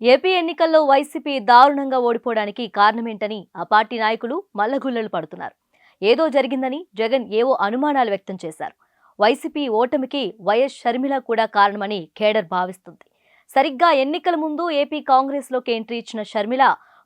AP ఎన్నికల్లో YCP దారుణంగా ఓడిపోవడానికి కారణమేంటని ఆ పార్టీ నాయకులు మల్లగుల్లలు పడుతున్నారు. ఏదో జరిగిందని జగన్ ఏవో అనుమానాలు వ్యక్తం చేశారు. వైసీపీ ఓటమికి వైఎస్ షర్మిల కూడా కారణమని కేడర్ భావిస్తుంది. సరిగ్గా ఎన్నికల ముందు ఏపీ కాంగ్రెస్లోకి ఎంట్రీ ఇచ్చిన షర్మిల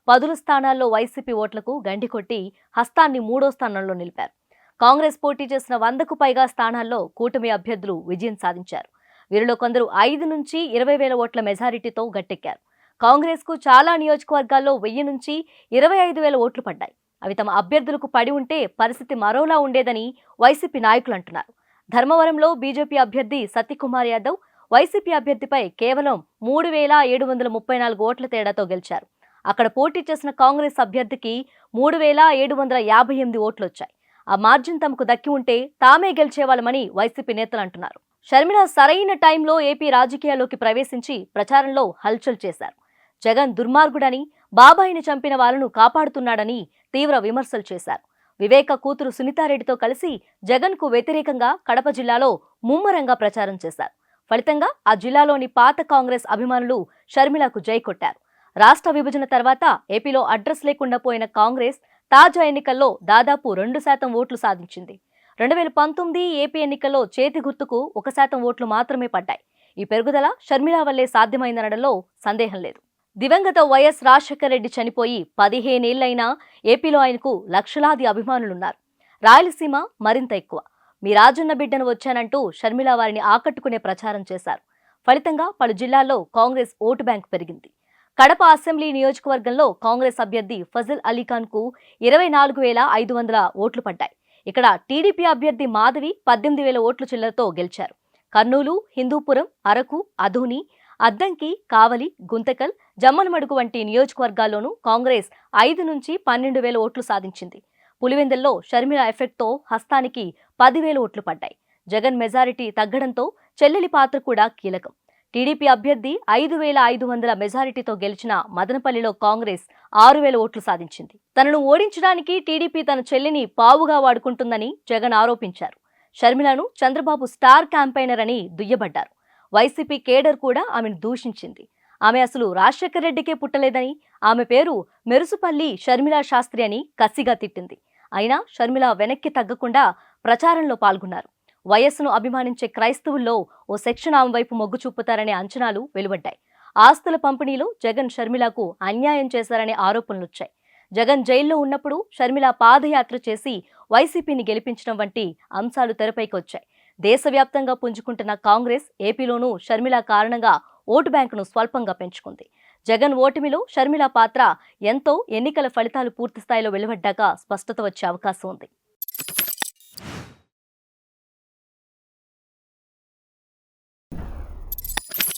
10 స్థానాల్లో వైసీపీ ఓట్లకు గండి కొట్టి హస్తాన్ని 3వ స్థానంలో నిలిపారు. కాంగ్రెస్ పోటీ చేసిన 100కు పైగా స్థానాల్లో కూటమి అభ్యర్థులు విజయం సాధించారు. వీరిలో కొందరు 5 నుంచి 20,000 ఓట్ల మెజారిటీతో గట్టెక్కారు. కాంగ్రెస్ కు చాలా నియోజకవర్గాల్లో 1000 నుంచి 25,000 ఓట్లు పడ్డాయి. అవి తమ అభ్యర్థులకు పడి ఉంటే పరిస్థితి మరోలా ఉండేదని వైసీపీ నాయకులు అంటున్నారు. ధర్మవరంలో బీజేపీ అభ్యర్థి సత్యకుమార్ యాదవ్ వైసీపీ అభ్యర్థిపై కేవలం 3,734 ఓట్ల తేడాతో గెలిచారు. అక్కడ పోటీ చేసిన కాంగ్రెస్ అభ్యర్థికి 3,758 ఓట్లు వచ్చాయి. ఆ మార్జిన్ తమకు దక్కి ఉంటే తామే గెలిచేవాళ్ళమని వైసీపీ నేతలు అంటున్నారు. షర్మిల సరైన టైంలో ఏపీ రాజకీయాల్లోకి ప్రవేశించి ప్రచారంలో హల్చల్ చేశారు. జగన్ దుర్మార్గుడని, బాబాయిని చంపిన వాళ్లను కాపాడుతున్నాడని తీవ్ర విమర్శలు చేశారు. వివేక కూతురు సునీతారెడ్డితో కలిసి జగన్ కు వ్యతిరేకంగా కడప జిల్లాలో ముమ్మరంగా ప్రచారం చేశారు. ఫలితంగా ఆ జిల్లాలోని పాత కాంగ్రెస్ అభిమానులు షర్మిలకు జై కొట్టారు. రాష్ట్ర విభజన తర్వాత ఏపీలో అడ్రస్ లేకుండా పోయిన కాంగ్రెస్ తాజా ఎన్నికల్లో దాదాపు 2% ఓట్లు సాధించింది. 2019 ఏపీ ఎన్నికల్లో చేతి గుర్తుకు 1% ఓట్లు మాత్రమే పడ్డాయి. ఈ పెరుగుదల షర్మిల వల్లే సాధ్యమైందనడంలో సందేహం లేదు. దివంగత వైఎస్ రాజశేఖర రెడ్డి చనిపోయి 15 ఏళ్లైనా ఏపీలో ఆయనకు లక్షలాది అభిమానులున్నారు. రాయలసీమ మరింత ఎక్కువ. మీ రాజన్న బిడ్డను వచ్చానంటూ షర్మిల వారిని ఆకట్టుకునే ప్రచారం చేశారు. ఫలితంగా పలు జిల్లాల్లో కాంగ్రెస్ ఓటు బ్యాంకు పెరిగింది. కడప అసెంబ్లీ నియోజకవర్గంలో కాంగ్రెస్ అభ్యర్థి ఫజల్ అలీఖాన్ కు 24,500 ఓట్లు పడ్డాయి. ఇక్కడ టీడీపీ అభ్యర్థి మాధవి 18,000 ఓట్ల చిల్లరతో గెలిచారు. కర్నూలు, హిందూపురం, అరకు, అధోని, అద్దంకి, కావలి, గుంతకల్, జమ్మలమడుగు వంటి నియోజకవర్గాల్లోనూ కాంగ్రెస్ 5 నుంచి 12,000 ఓట్లు సాధించింది. పులివెందుల్లో షర్మిల ఎఫెక్ట్తో హస్తానికి 10,000 ఓట్లు పడ్డాయి. జగన్ మెజారిటీ తగ్గడంతో చెల్లెలి పాత్ర కూడా కీలకం. టీడీపీ అభ్యర్థి 5,500 మెజారిటీతో గెలిచిన మదనపల్లిలో కాంగ్రెస్ 6,000 ఓట్లు సాధించింది. తనను ఓడించడానికి టీడీపీ తన చెల్లిని పావుగా వాడుకుంటుందని జగన్ ఆరోపించారు. షర్మిలను చంద్రబాబు స్టార్ క్యాంపెయినర్ అని దుయ్యబడ్డారు. వైసీపీ కేడర్ కూడా ఆమెను దూషించింది. ఆమె అసలు రాజశేఖర రెడ్డికే పుట్టలేదని, ఆమె పేరు మెరుసుపల్లి షర్మిలా శాస్త్రి అని కసిగా తిట్టింది. అయినా షర్మిల వెనక్కి తగ్గకుండా ప్రచారంలో పాల్గొన్నారు. వయస్సును అభిమానించే క్రైస్తవుల్లో ఓ సెక్షన్ ఆమె వైపు మొగ్గు చూపుతారనే అంచనాలు వెలువడ్డాయి. ఆస్తుల పంపిణీలో జగన్ షర్మిలకు అన్యాయం చేశారనే ఆరోపణలొచ్చాయి. జగన్ జైల్లో ఉన్నప్పుడు షర్మిల పాదయాత్ర చేసి వైసీపీని గెలిపించడం వంటి అంశాలు తెరపైకి వచ్చాయి. దేశవ్యాప్తంగా పుంజుకుంటున్న కాంగ్రెస్ ఏపీలోనూ షర్మిల కారణంగా ఓటు బ్యాంకును స్వల్పంగా పెంచుకుంది. జగన్ ఓటమిలో షర్మిల పాత్ర ఎంతో ఎన్నికల ఫలితాలు పూర్తిస్థాయిలో వెలువడ్డాక స్పష్టత వచ్చే అవకాశం ఉంది.